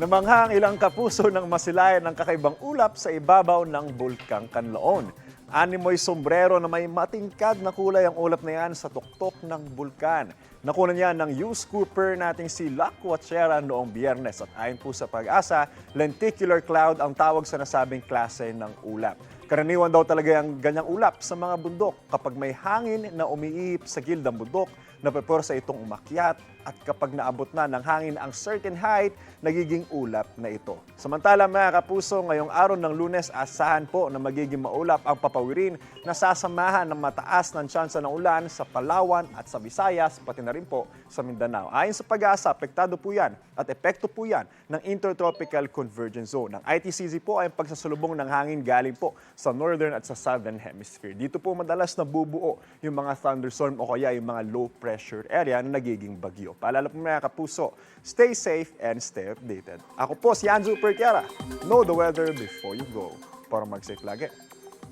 Namangha ang ilang kapuso ng masilayan ng kakaibang ulap sa ibabaw ng Bulkang Kanlaon. Animoy sombrero na may matingkad na kulay ang ulap na yan sa tuktok ng bulkan. Nakunan niya ng news scooper nating si Lac Huachera noong Biyernes at ayon po sa Pag-asa, lenticular cloud ang tawag sa nasabing klase ng ulap. Karaniwan daw talaga ang ganyang ulap sa mga bundok kapag may hangin na umiihip sa gildang bundok, napeporsa itong umakyat at kapag naabot na ng hangin ang certain height, nagiging ulap na ito. Samantala mga kapuso, ngayong araw ng Lunes, asahan po na magiging maulap ang papawirin na sasamahan ng mataas ng tsansa ng ulan sa Palawan at sa Visayas, pati na rin po sa Mindanao. Ayon sa Pag-asa, apektado po yan at epekto po yan ng Intertropical Convergence Zone. Ang ITCZ po ay pagsasalubong ng hangin galing po sa Northern at sa Southern Hemisphere. Dito po madalas nabubuo yung mga thunderstorm o kaya yung mga low pressure area na nagiging bagyo. Paalala po mga kapuso, stay safe and stay updated. Ako po si Anzu Pertiara. Know the weather before you go. Para mag-safe lagi,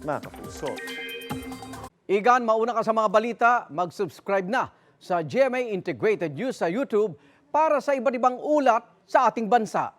mga kapuso. Igan, mauna ka sa mga balita, mag-subscribe na sa GMA Integrated News sa YouTube para sa iba't ibang ulat sa ating bansa.